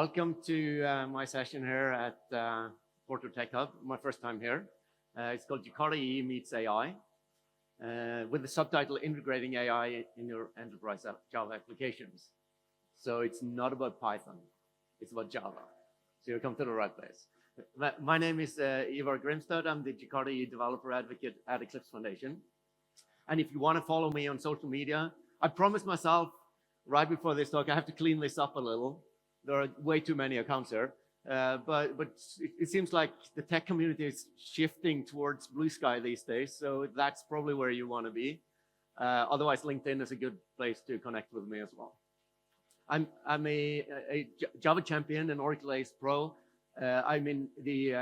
Welcome to my session here at Porto Tech Hub, my first time here. It's called Jakarta EE Meets AI, with the subtitle Integrating AI in Your Enterprise Java Applications. So it's not about Python, it's about Java. So you come to the right place. My name is Ivar Grimstad. I'm the Jakarta EE Developer Advocate at Eclipse Foundation. And if you want to follow me on social media, I promised myself right before this talk, I have to clean this up a little. There are way too many accounts here, but it seems like the tech community is shifting towards blue sky these days, so that's probably where you want to be. Otherwise, LinkedIn is a good place to connect with me as well. I'm a Java champion and Oracle Ace Pro. I'm in the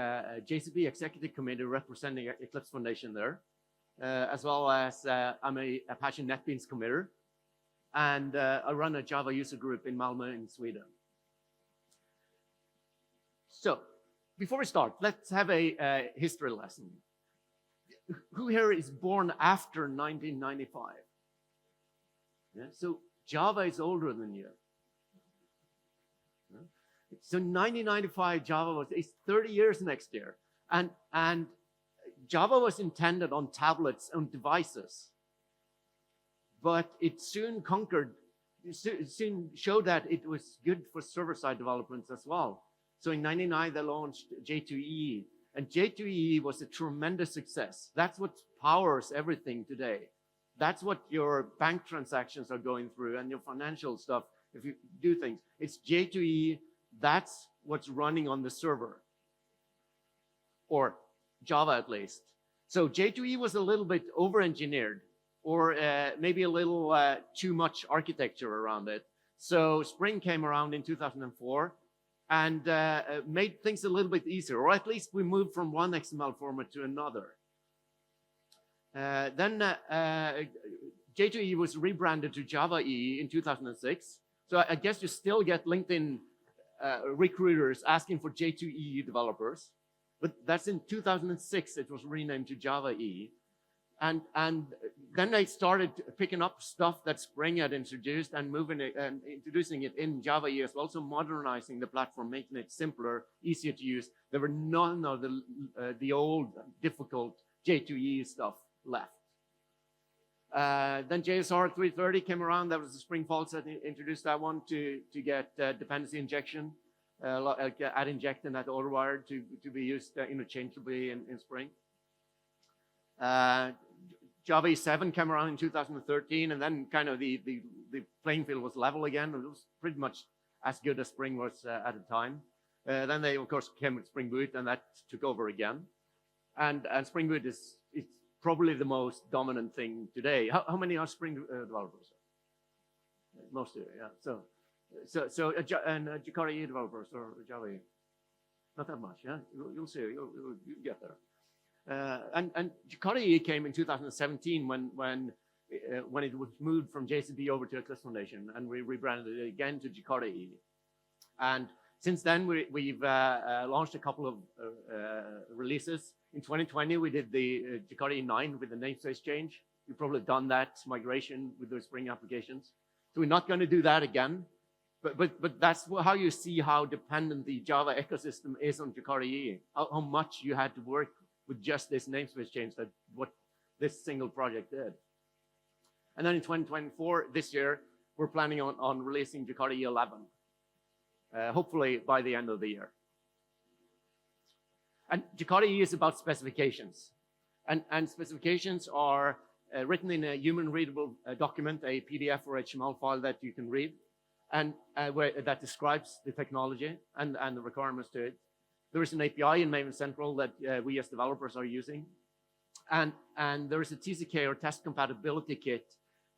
JCB Executive Committee representing Eclipse Foundation there, as well as I'm a Apache NetBeans committer, and I run a Java user group in Malmö in Sweden. So, before we start, let's have a history lesson. Who here is born after 1995? Yeah, so Java is older than you. Yeah. So 1995 Java is 30 years next year. And Java was intended on tablets and devices. But it soon soon showed that it was good for server-side developments as well. So in 99, they launched J2EE, and J2EE was a tremendous success. That's what powers everything today. That's what your bank transactions are going through and your financial stuff, if you do things. It's J2EE, that's what's running on the server, or Java at least. So J2EE was a little bit over-engineered, or maybe a little too much architecture around it. So Spring came around in 2004, and made things a little bit easier, or at least we moved from one XML format to another. Then J2EE was rebranded to Java EE in 2006. So I guess you still get LinkedIn recruiters asking for J2EE developers, but that's in 2006 it was renamed to Java EE. And then they started picking up stuff that Spring had introduced and moving it and introducing it in Java EE as well, so modernizing the platform, making it simpler, easier to use. There were none of the old, difficult J2EE stuff left. Then JSR 330 came around. That was the Spring Faults that introduced that one to get dependency injection, add inject and add autowire to be used interchangeably in Spring. Java 7 came around in 2013, and then kind of the playing field was level again. It was pretty much as good as Spring was at the time. Then they, of course, came with Spring Boot, and that took over again. And Spring Boot is probably the most dominant thing today. How many are Spring developers? Most of you, yeah. So Jakarta EE developers or Java EE? Not that much, yeah? You'll see, you'll get there. And Jakarta EE came in 2017 when it was moved from JCB over to Eclipse Foundation, and we rebranded it again to Jakarta EE. And since then, we've launched a couple of releases. In 2020, we did the Jakarta EE 9 with the namespace change. You've probably done that migration with those Spring applications. So we're not going to do that again. But that's how you see how dependent the Java ecosystem is on Jakarta EE, how much you had to work with just this namespace change, that what this single project did. And then in 2024, this year, we're planning on releasing Jakarta EE 11, hopefully by the end of the year. And Jakarta EE is about specifications. And specifications are written in a human-readable document, a PDF or HTML file that you can read, and that describes the technology and the requirements to it. There is an API in Maven Central that we as developers are using. And there is a TCK or test compatibility kit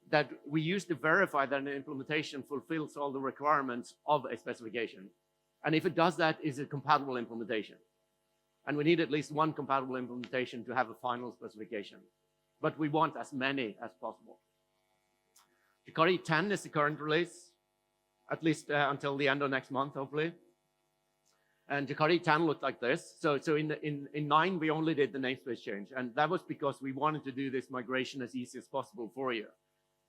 that we use to verify that an implementation fulfills all the requirements of a specification. And if it does that, it's a compatible implementation. And we need at least one compatible implementation to have a final specification. But we want as many as possible. Jakarta EE 10 is the current release, at least until the end of next month, hopefully. And Jakarta EE 10 looked like this. So in 9, we only did the namespace change. And that was because we wanted to do this migration as easy as possible for you.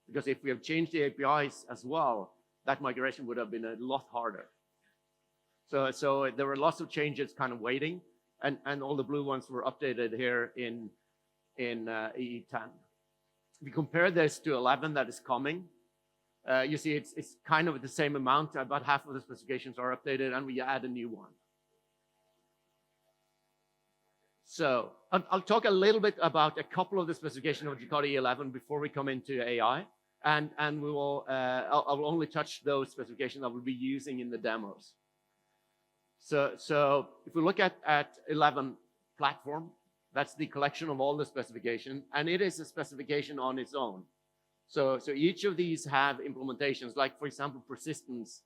Because if we have changed the APIs as well, that migration would have been a lot harder. So there were lots of changes kind of waiting, and all the blue ones were updated here in EE10. If you compare this to 11 that is coming, you see it's kind of the same amount. About half of the specifications are updated, and we add a new one. So I'll talk a little bit about a couple of the specifications of Jakarta EE11 before we come into AI, and we will I'll only touch those specifications that we'll be using in the demos. So if we look at 11 platform, that's the collection of all the specifications, and it is a specification on its own. So each of these have implementations, like for example, persistence.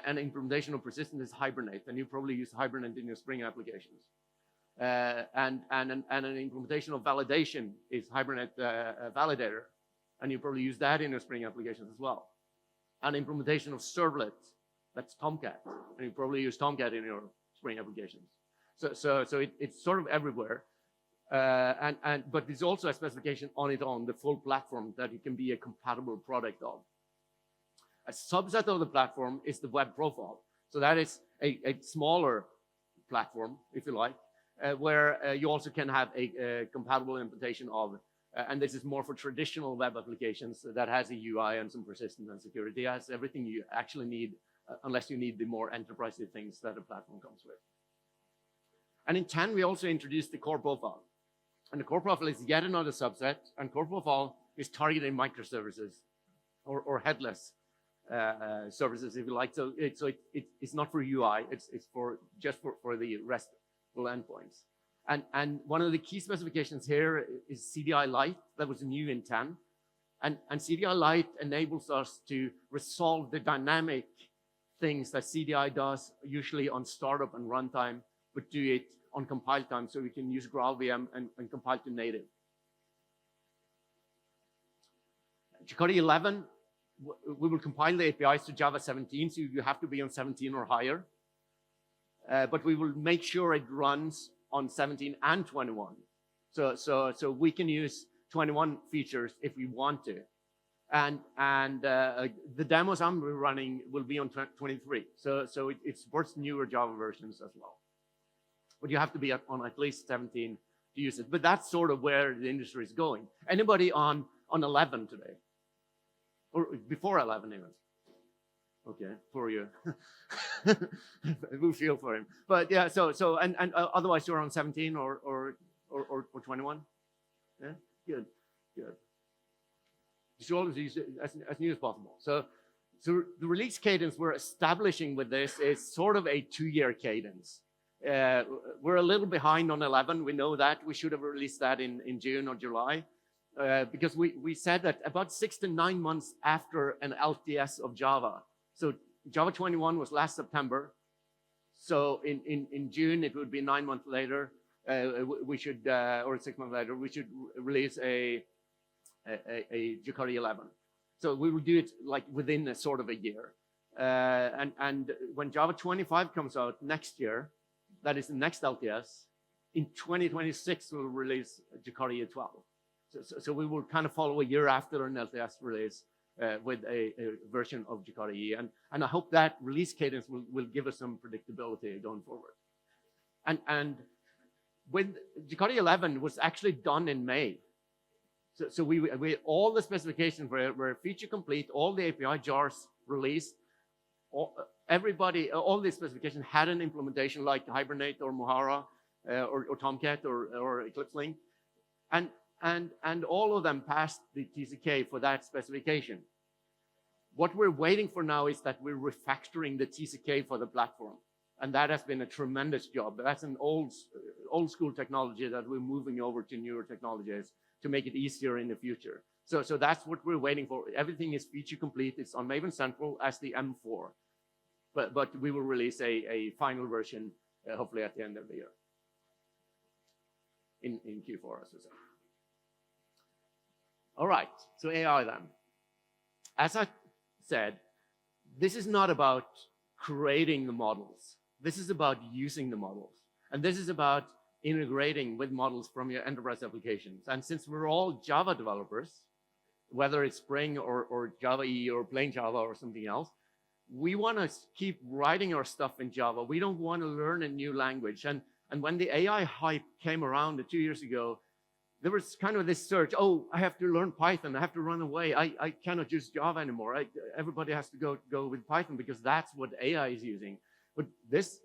An implementation of persistence is Hibernate, and you probably use Hibernate in your Spring applications. And an implementation of validation is Hibernate Validator, and you probably use that in your Spring applications as well. An implementation of Servlet, that's Tomcat, and you probably use Tomcat in your Spring applications. So it's sort of everywhere. But there's also a specification on its own, the full platform, that it can be a compatible product of. A subset of the platform is the web profile. So that is a smaller platform, if you like, where you also can have a compatible implementation of, and this is more for traditional web applications that has a UI and some persistence and security. It has everything you actually need, unless you need the more enterprisey things that a platform comes with. And in 10, we also introduced the core profile. And the core profile is yet another subset, and core profile is targeting microservices or headless services, if you like. So it's not for UI, it's just for the RESTful endpoints. And one of the key specifications here is CDI Lite, that was new in 10. And CDI Lite enables us to resolve the dynamic things that CDI does, usually on startup and runtime, but do it on compile time, so we can use GraalVM and compile to native. Jakarta 11, we will compile the APIs to Java 17, so you have to be on 17 or higher. But we will make sure it runs on 17 and 21. So we can use 21 features if we want to. And the demos I'm running will be on 23. So it supports newer Java versions as well. But you have to be on at least 17 to use it. But that's sort of where the industry is going. Anybody on 11 today? Or before 11 even? Okay, for you. We feel for him. But yeah, so otherwise you're on 17 or 21? Yeah, good. You should always use it as new as possible. So the release cadence we're establishing with this is sort of a 2-year cadence. We're a little behind on 11. We know that. We should have released that in June or July. Because we said that about 6 to 9 months after an LTS of Java. So Java 21 was last September. So in June, it would be 9 months later. We should, or 6 months later, we should release a Jakarta 11. So we will do it like within a sort of a year. And when Java 25 comes out next year, that is the next LTS, in 2026, we'll release Jakarta EE 12. So we will kind of follow a year after an LTS release with a version of Jakarta EE. And I hope that release cadence will give us some predictability going forward. And with Jakarta 11 was actually done in May. So we all the specifications were feature complete, all the API jars released. All the specifications had an implementation like Hibernate or Mohara or Tomcat or Eclipse Link. And all of them passed the TCK for that specification. What we're waiting for now is that we're refactoring the TCK for the platform. And that has been a tremendous job. That's an old school technology that we're moving over to newer technologies to make it easier in the future. So that's what we're waiting for. Everything is feature complete. It's on Maven Central as the M4. But we will release a final version, hopefully at the end of the year. In Q4, as we said. All right, so AI then. As I said, this is not about creating the models. This is about using the models. And this is about integrating with models from your enterprise applications. And since we're all Java developers, whether it's Spring or Java EE or plain Java or something else, we want to keep writing our stuff in Java. We don't want to learn a new language. And when the AI hype came around 2 years ago, there was kind of this surge. Oh, I have to learn Python. I have to run away. I cannot use Java anymore. Everybody has to go with Python because that's what AI is using. But this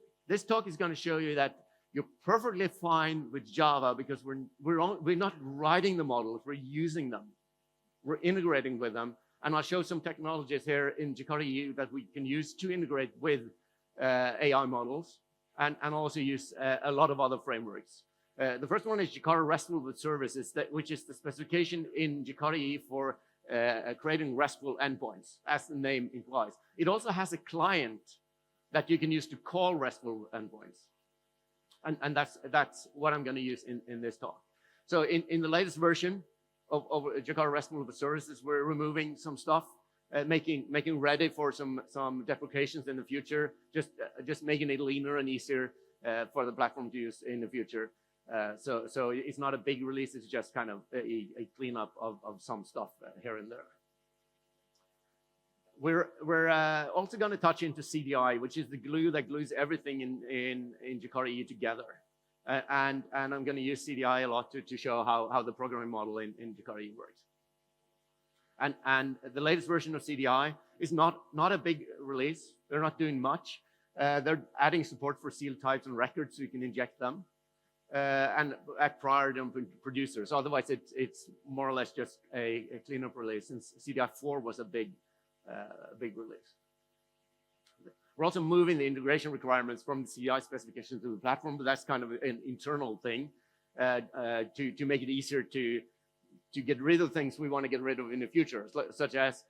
talk is going to show you that you're perfectly fine with Java because we're not writing the models. We're using them. We're integrating with them. And I'll show some technologies here in Jakarta EE that we can use to integrate with AI models and also use a lot of other frameworks. The first one is Jakarta RESTful web services, which is the specification in Jakarta EE for creating RESTful endpoints, as the name implies. It also has a client that you can use to call RESTful endpoints. And that's what I'm going to use in this talk. So in the latest version of Jakarta RESTful web services, we're removing some stuff, making ready for some deprecations in the future, just making it leaner and easier for the platform to use in the future. So it's not a big release, it's just kind of a cleanup of some stuff here and there. We're also going to touch into CDI, which is the glue that glues everything in Jakarta EE together. And I'm going to use CDI a lot to show how the programming model in Jakarta EE works. And the latest version of CDI is not a big release. They're not doing much. They're adding support for seal types and records so you can inject them. And at priority on producers. Otherwise, it's more or less just a cleanup release, since CDI 4 was a big release. We're also moving the integration requirements from the CDI specification to the platform, but that's kind of an internal thing to make it easier to get rid of things we want to get rid of in the future, such as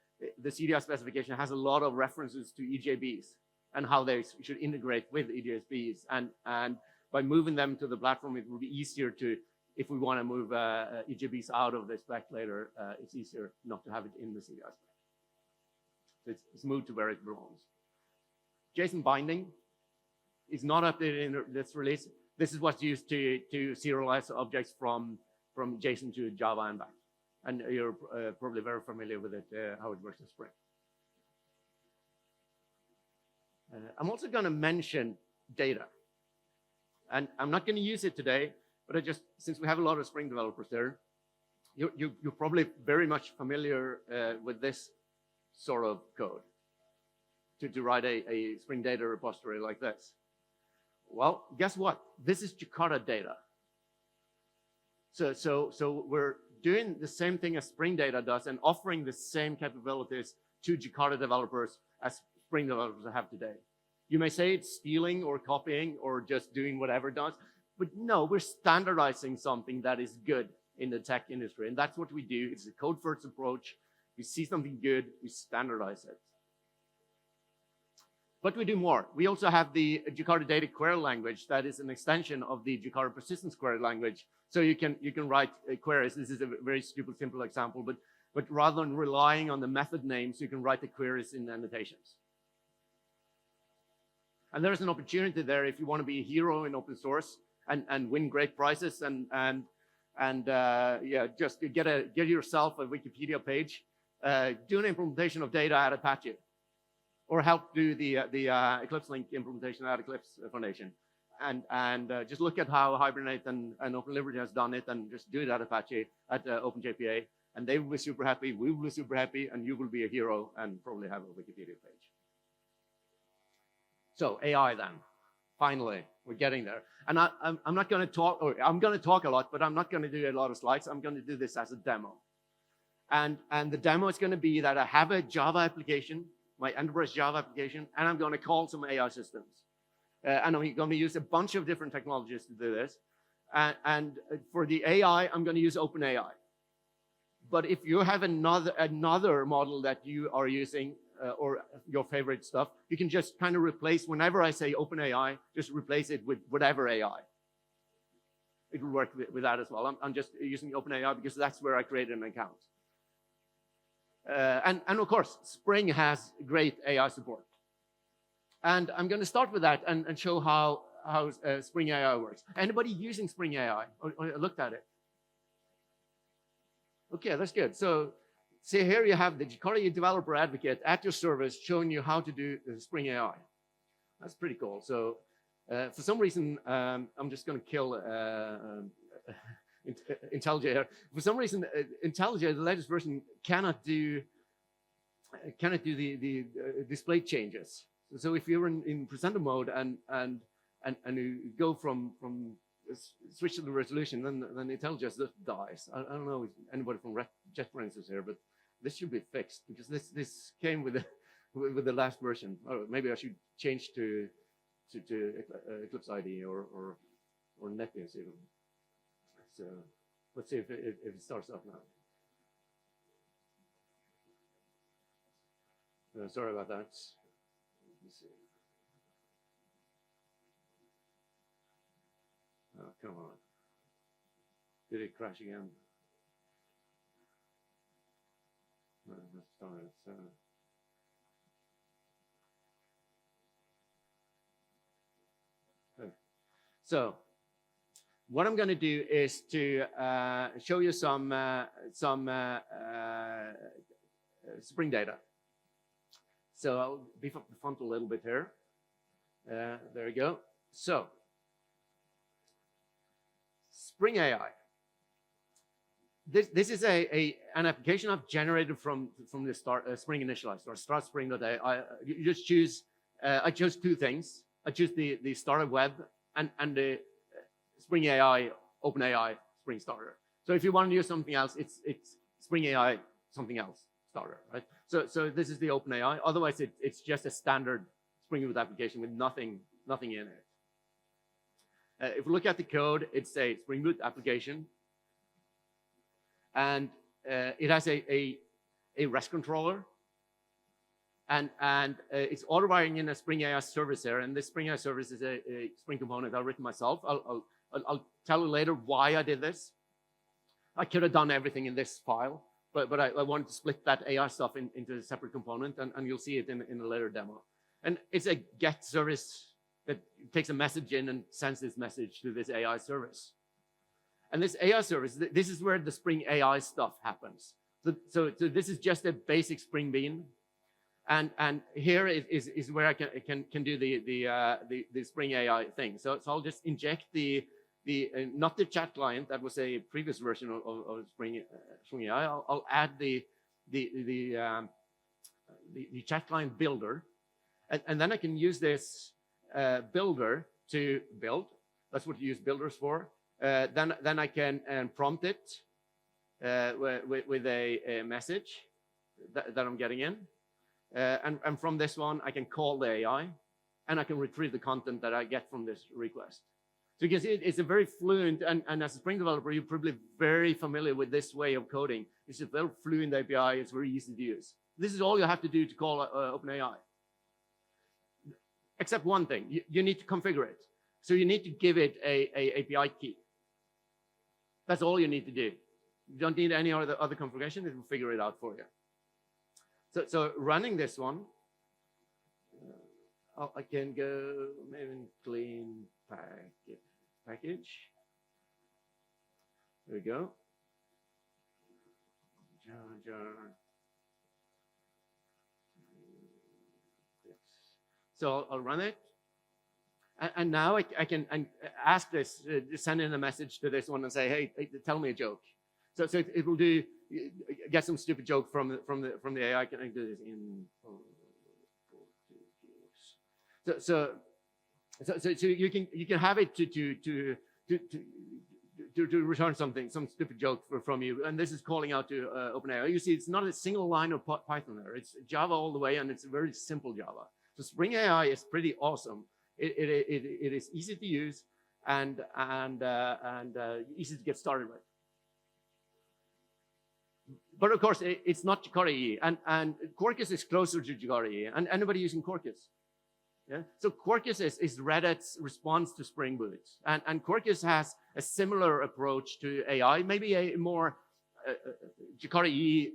the CDI specification has a lot of references to EJBs and how they should integrate with EJBs. And by moving them to the platform, it will be easier to, if we want to move EJBs out of the spec later, it's easier not to have it in the CDI spec. So it's moved to where it belongs. JSON binding is not updated in this release. This is what's used to serialize objects from JSON to Java and back. And you're probably very familiar with it, how it works in Spring. I'm also going to mention data. And I'm not going to use it today, but since we have a lot of Spring developers there, you're probably very much familiar with this sort of code to write a Spring data repository like this. Well, guess what? This is Jakarta data. So we're doing the same thing as Spring data does and offering the same capabilities to Jakarta developers as Spring developers have today. You may say it's stealing or copying or just doing whatever it does, but no, we're standardizing something that is good in the tech industry. And that's what we do. It's a code-first approach. We see something good, we standardize it. But we do more. We also have the Jakarta data query language that is an extension of the Jakarta persistence query language. So you can write queries. This is a very stupid, simple example, but rather than relying on the method names, you can write the queries in annotations. And there's an opportunity there if you want to be a hero in open source and win great prizes and just get yourself a Wikipedia page. Do an implementation of data at Apache, or help do the Eclipse Link implementation at Eclipse Foundation, and just look at how Hibernate and OpenLiberty has done it, and just do it at Apache at OpenJPA, and they will be super happy, we will be super happy, and you will be a hero and probably have a Wikipedia page. So AI then, finally, we're getting there. And I'm not going to talk, or I'm going to talk a lot, but I'm not going to do a lot of slides. I'm going to do this as a demo. And the demo is going to be that I have a Java application, my enterprise Java application, and I'm going to call some AI systems. And I'm going to use a bunch of different technologies to do this. And for the AI, I'm going to use OpenAI. But if you have another model that you are using, or your favorite stuff, you can just kind of replace, whenever I say OpenAI, just replace it with whatever AI. It will work with that as well. I'm just using OpenAI because that's where I created an account. And of course, Spring has great AI support. And I'm going to start with that and show how Spring AI works. Anybody using Spring AI or looked at it? Okay, that's good. So see here you have the Jakarta EE developer advocate at your service showing you how to do the Spring AI. That's pretty cool. So for some reason, I'm just going to kill IntelliJ here. For some reason, IntelliJ, the latest version, cannot do the display changes. So if you're in presenter mode and you go from switch to the resolution, then IntelliJ just dies. I don't know if anybody from JetBrains is here, but this should be fixed because this came with the last version. Or maybe I should change to Eclipse IDE or NetBeans even. So let's see if it starts up now. Sorry about that. Let's see. Oh, come on. Did it crash again? No, let's start it. So what I'm going to do is to show you some Spring data. So I'll beef up the font a little bit here. There we go. So Spring AI. This is an application I've generated from the Spring initializer or start Spring.ai. You just choose. I chose two things. I choose the starter web and the Spring AI, OpenAI Spring Starter. So if you want to use something else, it's Spring AI something else starter, right? So this is the OpenAI. Otherwise, it's just a standard Spring Boot application with nothing in it. If we look at the code, it's a Spring Boot application, and it has a REST controller, and it's auto-wiring in a Spring AI service there. And this Spring AI service is a Spring component I've written myself. I'll tell you later why I did this. I could have done everything in this file, but I wanted to split that AI stuff into a separate component, and you'll see it in a later demo. And it's a GET service that takes a message in and sends this message to this AI service. And this AI service, this is where the Spring AI stuff happens. So this is just a basic Spring Bean. And here is where I can do the Spring AI thing. So I'll just inject not the chat client, that was a previous version of Spring AI. I'll add the chat client builder, and then I can use this builder to build. That's what you use builders for. Then I can prompt it with a message that I'm getting in. And from this one, I can call the AI, and I can retrieve the content that I get from this request. So you can see it's a very fluent, and as a Spring developer, you're probably very familiar with this way of coding. It's a very fluent API. It's very easy to use. This is all you have to do to call OpenAI. Except one thing, you need to configure it. So you need to give it a API key. That's all you need to do. You don't need any other configuration. It will figure it out for you. So running this one, I can go maybe clean package. There we go. So I'll run it. And now I can ask this, send in a message to this one and say, hey, tell me a joke. So it will get some stupid joke from the AI. I can do this in so you can have it to return some stupid joke from you, and this is calling out to OpenAI. You see, it's not a single line of Python there. It's Java all the way, and it's a very simple Java. So Spring AI is pretty awesome. It is easy to use and easy to get started with. But of course, it's not Jakarta EE, and Quarkus is closer to Jakarta EE. And anybody using Quarkus? Yeah. So Quarkus is Red Hat's response to Spring Boot, and Quarkus has a similar approach to AI, maybe a more Jakarta EE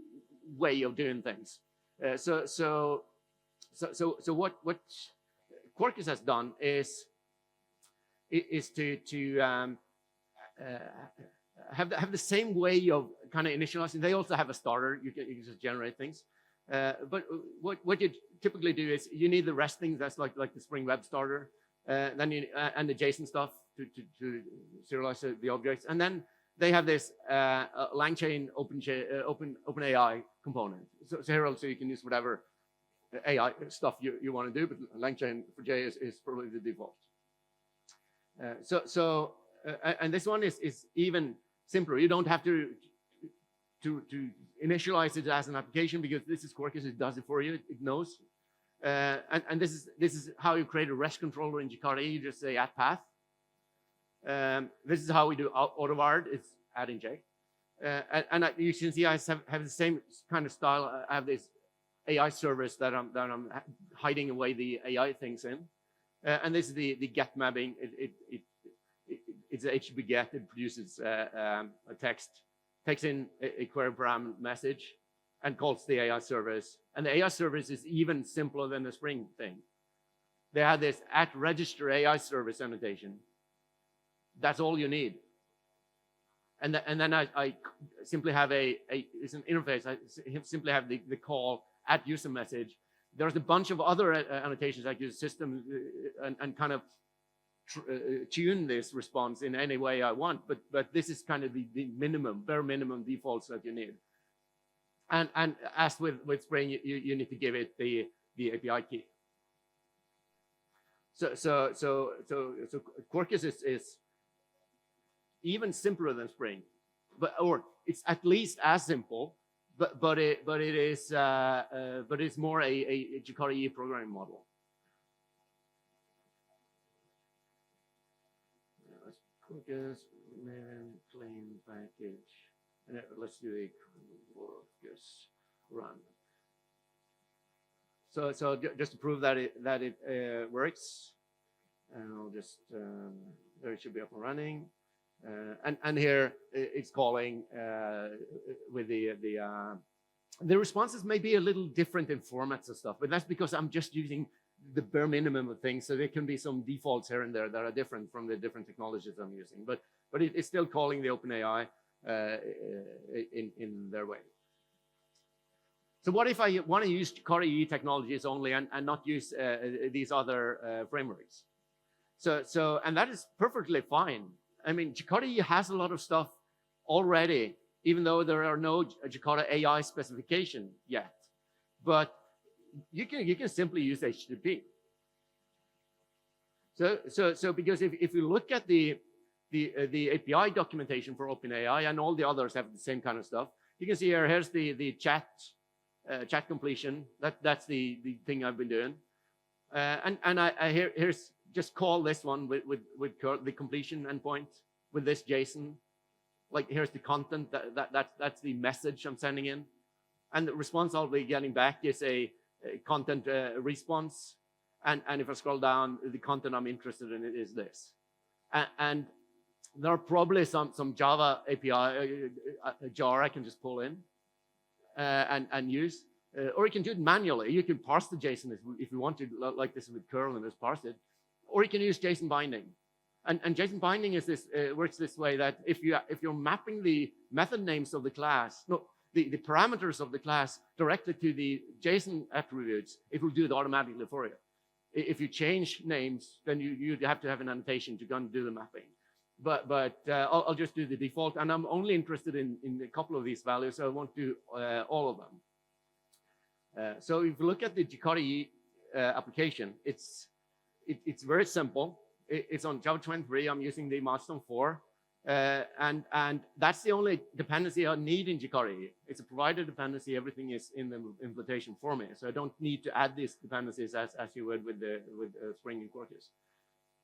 way of doing things. So what Quarkus has done is to have the same way of kind of initializing. They also have a starter. You can just generate things. But what you typically do is you need the REST things. That's like the Spring Web starter. Then you, and the JSON stuff to serialize the objects. And then they have this LangChain OpenAI component. So here also you can use whatever AI stuff you want to do, but LangChain for J is probably the default. And this one is even simpler. You don't have to initialize it as an application, because this is Quarkus. It does it for you. It knows. And this is how you create a REST controller in Jakarta EE. You just say add path. This is how we do AutoVared. It's adding J. And you can see I have the same kind of style. I have this AI service that I'm hiding away the AI things in. And this is the get mapping. It's a HTTP get. It produces a text, takes in a query param message, and calls the AI service. And the AI service is even simpler than the Spring thing. They have this at register AI service annotation. That's all you need. And then I simply have it's an interface. I simply have the call at user message. There's a bunch of other annotations I use system and kind of tune this response in any way I want. But this is kind of the minimum, bare minimum defaults that you need. And as with Spring, you need to give it the API key. So Quarkus is even simpler than Spring, or it's at least as simple, but it's more a Jakarta EE programming model. Quarkus main plain package, and let's do a Quarkus run. So just to prove that it works, and I'll just there it should be up and running. And here it's calling with the responses may be a little different in formats and stuff, but that's because I'm just using the bare minimum of things. So there can be some defaults here and there that are different from the different technologies I'm using, but it's still calling the OpenAI in their way. So what if I want to use Jakarta EE technologies only and not use these other frameworks? And that is perfectly fine. I mean, Jakarta EE has a lot of stuff already, even though there are no Jakarta AI specification yet. But you can simply use HTTP. So because if you look at the API documentation for OpenAI, and all the others have the same kind of stuff, you can see here. Here's the chat completion. That's the thing I've been doing. And here's just call this one with the completion endpoint with this JSON. Like here's the content that's the message I'm sending in, and the response I'll be getting back is a content response. And if I scroll down, the content I'm interested in is this. And there are probably some Java API jar I can just pull in and use. Or you can do it manually. You can parse the JSON if you want to, like this with curl, and just parse it. Or you can use JSON binding. And JSON binding is works this way, that if you're mapping the method names of the class, the parameters of the class directly to the JSON attributes, it will do it automatically for you. If you change names, then you have to have an annotation to go and do the mapping. But I'll just do the default, and I'm only interested in a couple of these values, so I won't do all of them. So if you look at the Jakarta EE application, it's very simple. It's on Java 23. I'm using the milestone 4. And that's the only dependency I need in Jakarta EE. It's a provider dependency. Everything is in the implementation for me. So I don't need to add these dependencies as you would with Spring and Quarkus.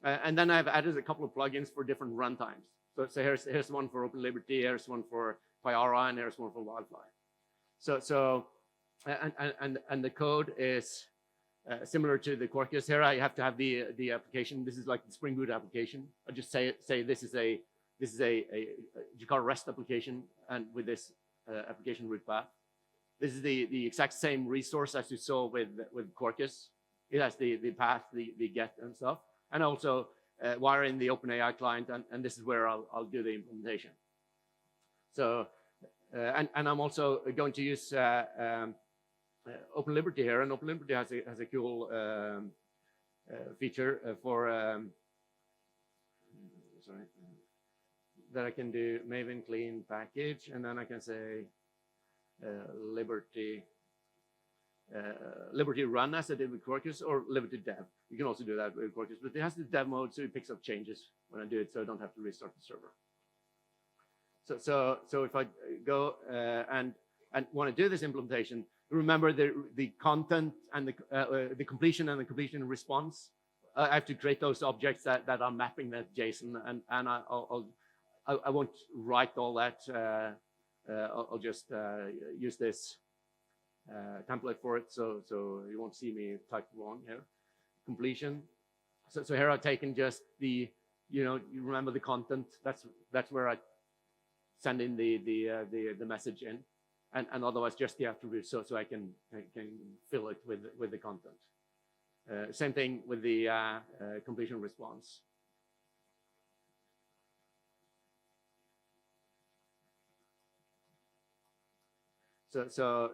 And then I've added a couple of plugins for different runtimes. So here's one for OpenLiberty, here's one for Pyara, and here's one for Wildfly. And the code is similar to the Quarkus. Here I have to have the application. This is like the Spring Boot application. I just say this is a Jakarta REST application, and with this application root path. This is the exact same resource as you saw with Quarkus. It has the path, the get and stuff, and also wire in the OpenAI client, and this is where I'll do the implementation. So, and I'm also going to use Open Liberty here, and Open Liberty has a cool feature for that I can do Maven clean package, and then I can say Liberty run as I did with Quarkus, or Liberty dev. You can also do that with Quarkus, but it has the dev mode, so it picks up changes when I do it, so I don't have to restart the server. So if I go and want to do this implementation, remember the content and the completion and the completion response. I have to create those objects that are mapping that JSON, and I won't write all that. I'll just use this template for it, so you won't see me type wrong here. Completion. So here I've taken just the, you remember the content. That's where I send in the message in, and otherwise just the attributes, so I can fill it with the content. Same thing with the completion response. So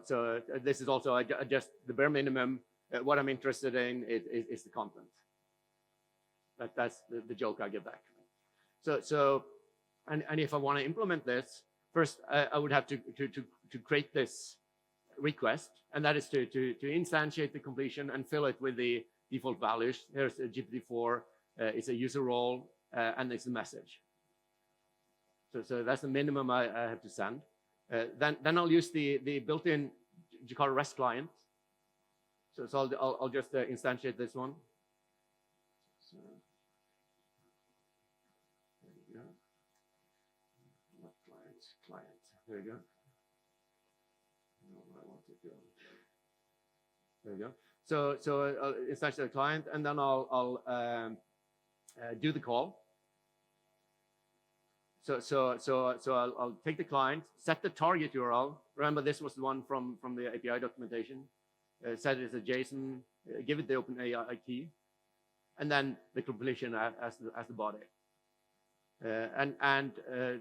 this is also just the bare minimum. What I'm interested in is the content. That's the joke I get back. So if I want to implement this, first I would have to create this request, and that is to instantiate the completion and fill it with the default values. Here's a GPT-4, it's a user role, and it's a message. So that's the minimum I have to send. Then I'll use the built-in Jakarta REST client. So I'll just instantiate this one. So, there you go. Not client. There you go. I want to go. There you go. So I'll instantiate the client, and then I'll do the call. So I'll take the client, set the target URL. Remember, this was the one from the API documentation. Set it as a JSON, give it the OpenAI key, and then the completion as the body. To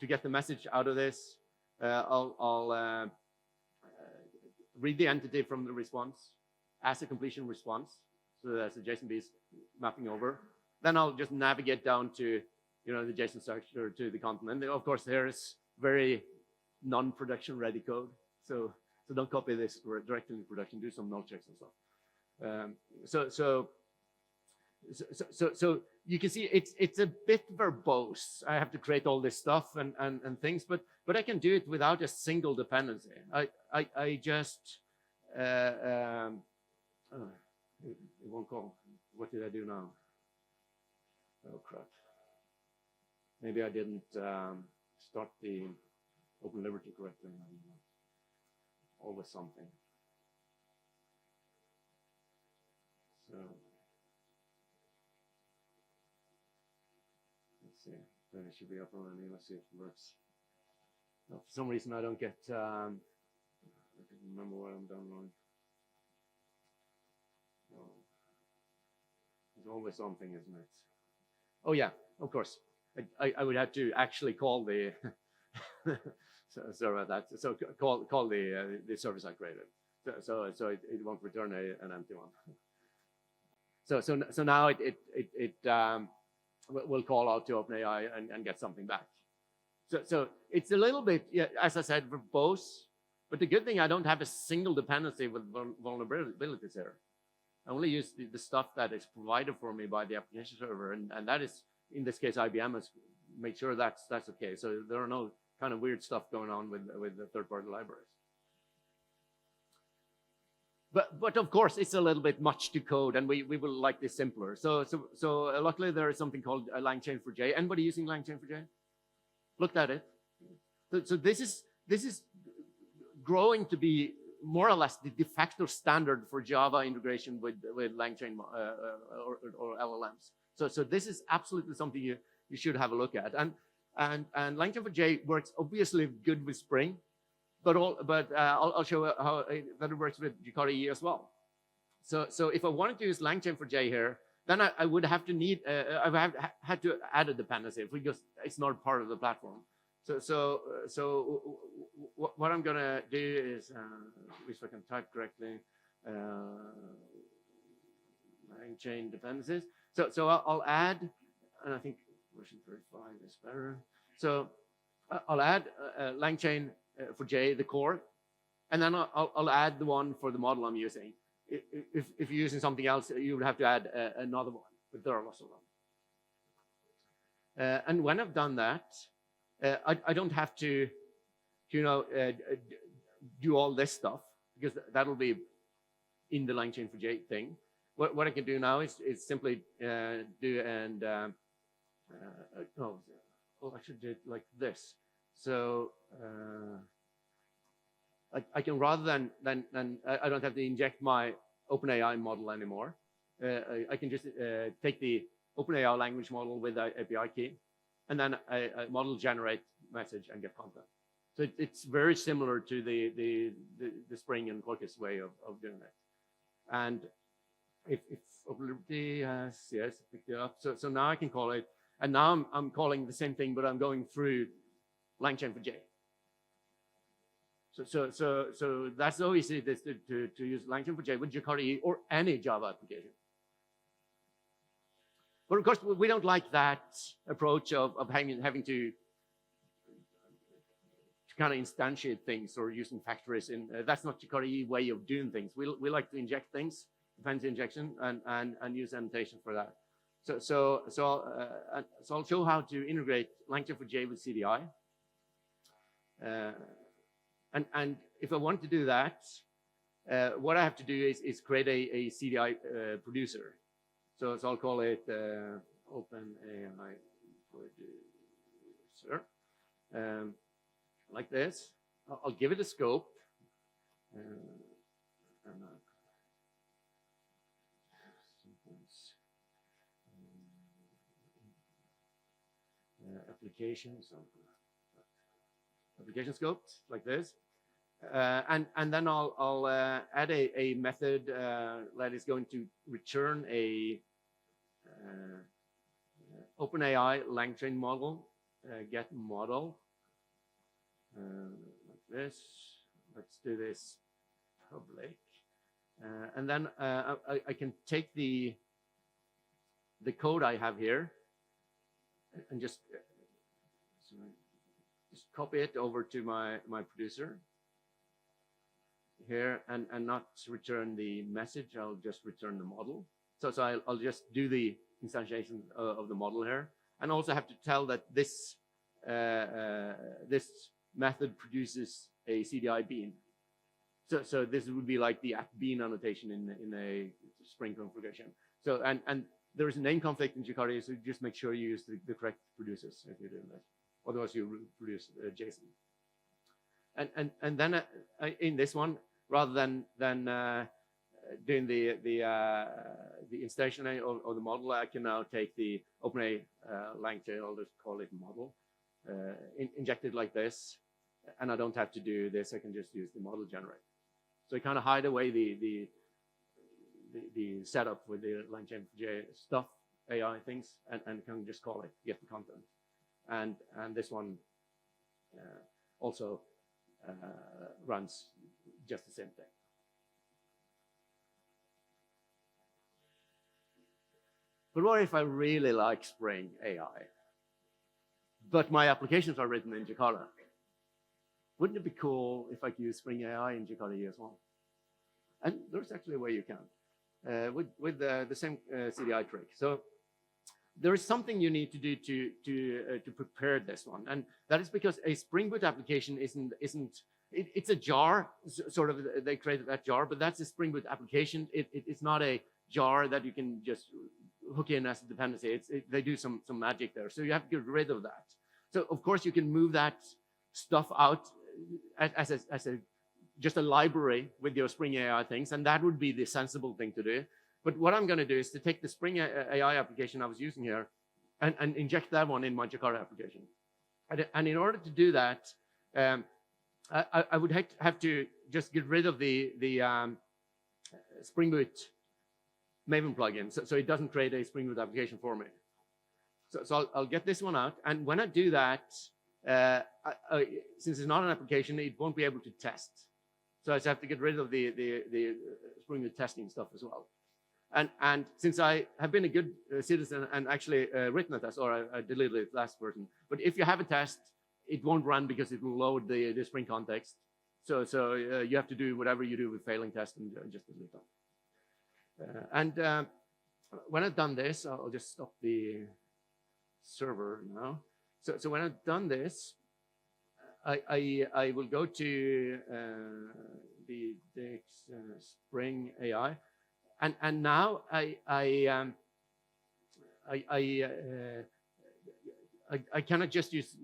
get the message out of this, I'll read the entity from the response as a completion response. So that's a JSON beast mapping over. Then I'll just navigate down to the JSON structure to the content. And of course, there is very non-production ready code. So don't copy this directly into production. Do some null checks and stuff. So you can see it's a bit verbose. I have to create all this stuff and things, but I can do it without a single dependency. I just it won't call. What did I do now? Oh crap. Maybe I didn't start the Open Liberty correctly. Always something. So let's see. Then it should be up and running. Let's see if it works. No, for some reason I don't get. I don't remember what I'm done wrong. No. There's always something, isn't it? Oh yeah, of course. I would have to actually call the sorry about that. So call the service I created. So it won't return an empty one. So now it will call out to OpenAI and get something back. So it's a little bit, as I said, verbose. But the good thing, I don't have a single dependency with vulnerabilities here. I only use the stuff that is provided for me by the application server, and that is, in this case, IBM has made sure that's okay. So there are no kind of weird stuff going on with the third-party libraries. But of course, it's a little bit much to code, and we will like this simpler. So luckily there is something called LangChain4j. Anybody using LangChain4j? Looked at it. So this is growing to be more or less the de facto standard for Java integration with LangChain or LLMs. So this is absolutely something you should have a look at. And LangChain4j works obviously good with Spring, but I'll show how that it works with Jakarta EE as well. So if I wanted to use LangChain4j here, then I would have to had to add a dependency because it's not part of the platform. What I'm gonna do is, if I can type correctly, chain dependencies. So I'll add, and I think version 35 is better. So I'll add lang chain for J, the core, and then I'll add the one for the model I'm using. If you're using something else, you would have to add another one, but there are lots of them. And when I've done that, I don't have to, do all this stuff, because that'll be in the lang chain for J thing. What I can do now is simply do and I should do it like this. So I can, rather than I don't have to inject my OpenAI model anymore. I can just take the OpenAI language model with the API key, and then a model generate message and get content. So it's very similar to the Spring and Quarkus way of doing it. And if OpenLiberty has, yes, picked it up. So now I can call it, and now I'm calling the same thing, but I'm going through LangChain for J. So that's so easy to use LangChain for J with Jakarta EE or any Java application. But of course, we don't like that approach of having to kind of instantiate things or using factories. That's not Jakarta EE way of doing things. We like to inject things, dependency injection, and use annotation for that. So I'll show how to integrate LangChain for J with CDI. And if I want to do that, what I have to do is create a CDI producer. So I'll call it OpenAI producer, like this. I'll give it a scope. Application scope, like this. And then I'll add a method that is going to return a OpenAI LangChain model, get model, like this. Let's do this public. And then I can take the code I have here and just copy it over to my producer here, and not return the message. I'll just return the model. So I'll just do the instantiation of the model here, and also have to tell that this this method produces a CDI bean. So this would be like the @bean annotation in a Spring configuration. So and there is a name conflict in Jakarta, so just make sure you use the correct producers if you're doing that. Otherwise, you produce JSON. And then in this one, rather than doing the installation of the model, I can now take the OpenAI LangChain, I'll just call it model, inject it like this, and I don't have to do this. I can just use the model generate. So I kind of hide away the setup with the LangChain stuff, AI things, and can just call it, get the content. And this one also runs just the same thing. But what if I really like Spring AI, but my applications are written in Jakarta? Wouldn't it be cool if I could use Spring AI in Jakarta EE as well? And there's actually a way you can with the same CDI trick. So there is something you need to do to prepare this one, and that is because a Spring Boot application it's a jar, sort of. They created that jar, but that's a Spring Boot application. It's not a jar that you can just hook in as a dependency. They do some magic there, so you have to get rid of that. So of course you can move that stuff out as just a library with your Spring AI things, and that would be the sensible thing to do. But what I'm going to do is to take the Spring AI application I was using here and inject that one in my Jakarta application. And in order to do that, I would have to just get rid of the Spring Boot Maven plugin, so it doesn't create a Spring Boot application for me. So I'll get this one out, and when I do that, since it's not an application, it won't be able to test. So I just have to get rid of the Spring Boot testing stuff as well. And since I have been a good citizen and actually written a test, or I deleted it last version, but if you have a test, it won't run because it will load the Spring context. So you have to do whatever you do with failing test and just delete them. When I've done this, I'll just stop the server now. So when I've done this, I will go to the Dix Spring AI, and now I cannot just use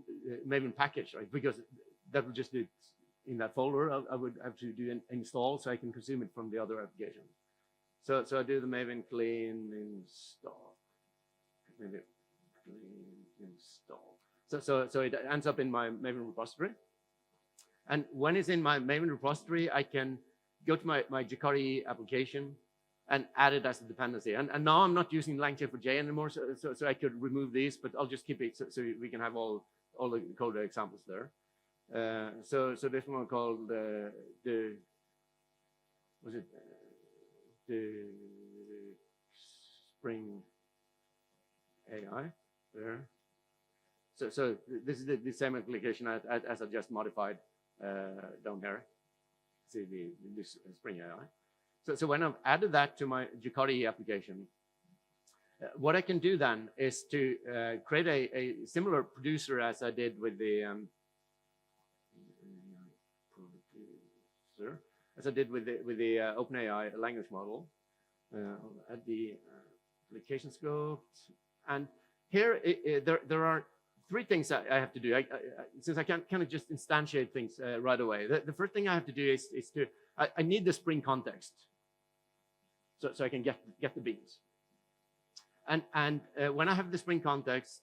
Maven package, right? Because that will just be in that folder. I would have to do an install so I can consume it from the other application. So I do the Maven clean install. Maybe clean install. So it ends up in my Maven repository. And when it's in my Maven repository, I can go to my Jakarta EE application and add it as a dependency. And now I'm not using LangChain4j anymore, so I could remove these, but I'll just keep it so we can have all the code examples there. So this one called the Spring AI there. So this is the same application as I just modified down here. See this Spring AI. So when I've added that to my Jakarta EE application, what I can do then is to create a similar producer as I did with the OpenAI language model. I'll add the application scope, and here there are three things I have to do. Since I can't kind of just instantiate things right away, the first thing I have to do is I need the Spring context, so I can get the beans. And when I have the Spring context,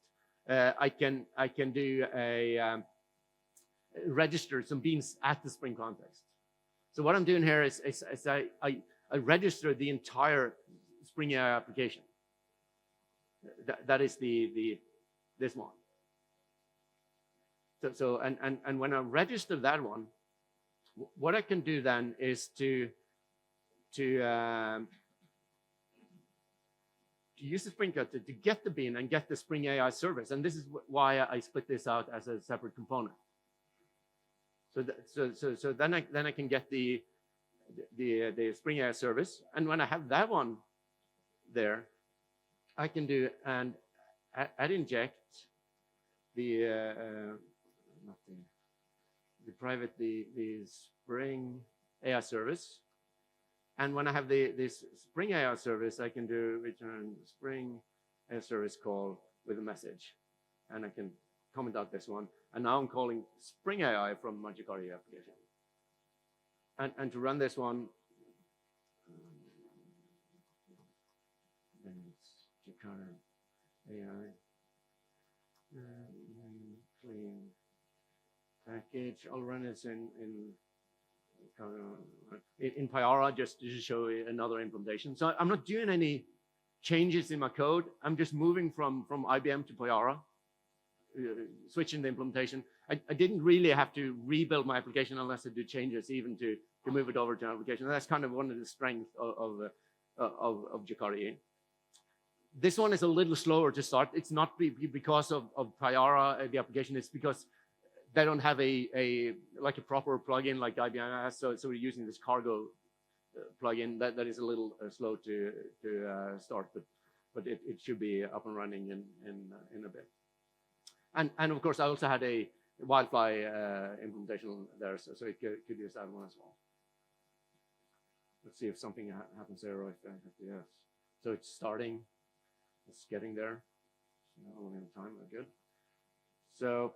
I can do a register some beans at the Spring context. So what I'm doing here is I register the entire Spring AI application. That is this one. So when I register that one, what I can do then is to use the Spring code to get the bean and get the Spring AI service. And this is why I split this out as a separate component. So then I can get the Spring AI service, and when I have that one there, I can do and add inject the Spring AI service, and when I have this Spring AI service, I can do return Spring AI service call with a message, and I can comment out this one. And now I'm calling Spring AI from my Jakarta EE application. And to run this one, then it's Jakarta AI clean package. I'll run this in Pyara just to show you another implementation. So I'm not doing any changes in my code. I'm just moving from IBM to Pyara. Switching the implementation. I didn't really have to rebuild my application unless I do changes, even to move it over to an application. And that's kind of one of the strengths of Jakarta EE. This one is a little slower to start. It's not because of Pyara, the application. It's because they don't have a proper plugin like IBM has. So we're using this cargo plugin that is a little slow to start, but it should be up and running in a bit. And of course, I also had a Wildfly implementation there, so it could use that one as well. Let's see if something happens there, or if I have to, yes. So it's starting, it's getting there. So we're in time, we're good. So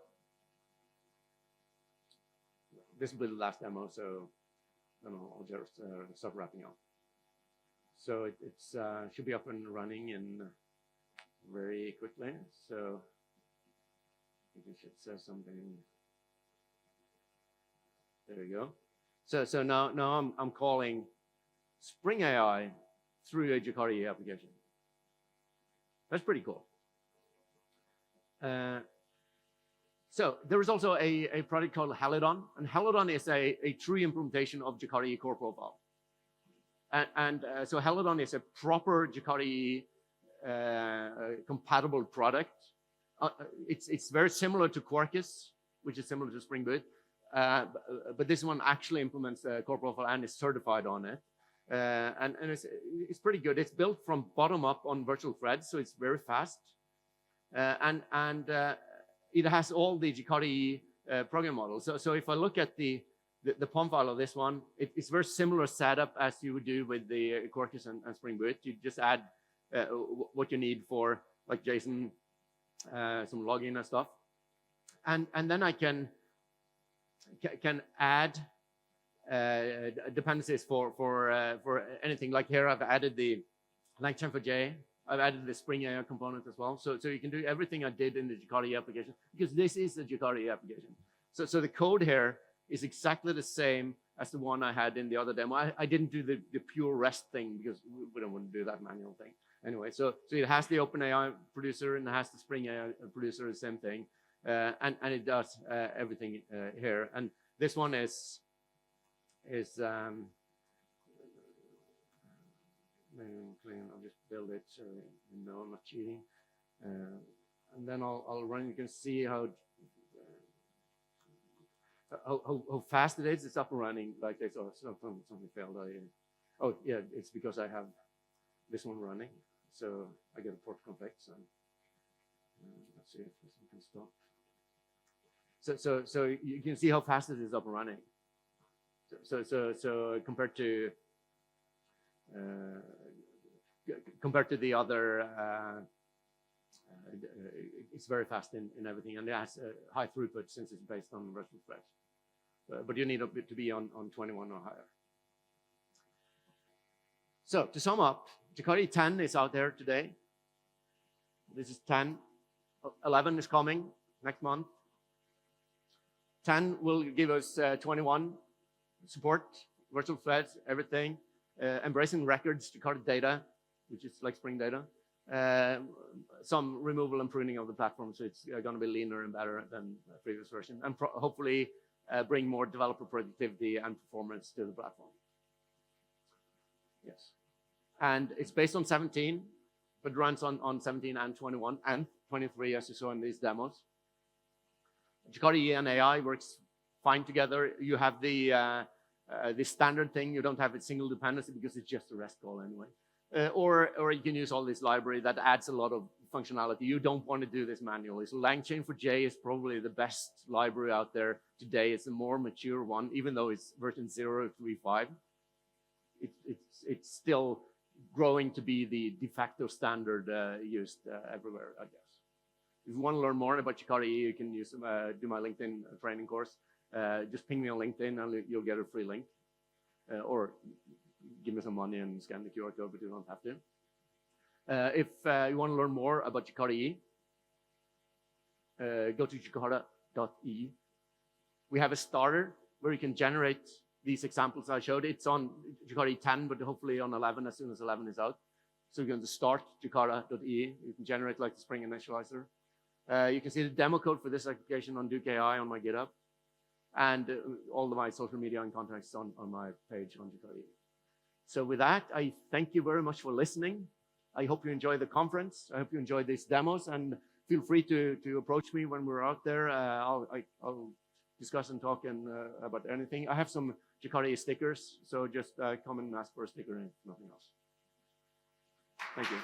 this will be the last demo, so I'll just start wrapping up. So it should be up and running in very quickly. So I think it should say something. There you go. So now I'm calling Spring AI through a Jakarta EE application. That's pretty cool. So there is also a product called Halidon, and Halidon is a true implementation of Jakarta EE core profile. So Halidon is a proper Jakarta EE compatible product. It's very similar to Quarkus, which is similar to Spring Boot, but this one actually implements the core profile and is certified on it. And it's pretty good. It's built from bottom up on virtual threads, so it's very fast. And it has all the Jakarta EE program models. So if I look at the POM file of this one, it's very similar setup as you would do with the Quarkus and Spring Boot. You just add what you need for like JSON, some login and stuff, and then I can add dependencies for anything. Like here, I've added the LangChain for J. I've added the Spring AI component as well. So you can do everything I did in the Jakarta EE application because this is a Jakarta EE application. So the code here is exactly the same as the one I had in the other demo. I didn't do the pure REST thing because we don't want to do that manual thing. Anyway, so it has the OpenAI producer and it has the Spring AI producer, the same thing. And it does everything here. And this one is I'll just build it so you know I'm not cheating. And then I'll run. You can see how fast it is. It's up and running like this. Oh, something failed. Oh yeah, it's because I have this one running. So I get a port conflict. So let's see if this one can stop. So you can see how fast it is up and running. So compared to the other, it's very fast in everything, and it has high throughput since it's based on virtual threads. But you need to be on 21 or higher. So to sum up, Jakarta EE 10 is out there today. This is 10. 11 is coming next month. 10 will give us 21 support, virtual threads, everything. Embracing records, Jakarta data, which is like Spring data. Some removal and pruning of the platform, so it's going to be leaner and better than the previous version, and hopefully bring more developer productivity and performance to the platform. Yes. And it's based on 17, but runs on 17 and 21 and 23, as you saw in these demos. Jakarta EE and AI works fine together. You have the standard thing. You don't have a single dependency because it's just a REST call anyway. Or you can use all this library that adds a lot of functionality. You don't want to do this manually. So LangChain for J is probably the best library out there today. It's a more mature one, even though it's version 0.3.5. It's still growing to be the de facto standard used everywhere, I guess. If you want to learn more about Jakarta EE, you can use do my LinkedIn training course. Just ping me on LinkedIn and you'll get a free link. Or give me some money and scan the QR code, but you don't have to. If you want to learn more about Jakarta EE, go to jakarta.ee. We have a starter where you can generate these examples I showed. It's on Jakarta EE 10, but hopefully on 11 as soon as 11 is out. So you're going to start jakarta.ee. You can generate like the Spring initializer. You can see the demo code for this application on Duke AI on my GitHub. And all of my social media and contacts on my page on Jakarta EE. So with that, I thank you very much for listening. I hope you enjoy the conference. I hope you enjoy these demos, and feel free to approach me when we're out there. I'll discuss and talk about anything. I have some Jakarta EE stickers, so just come and ask for a sticker and nothing else. Thank you.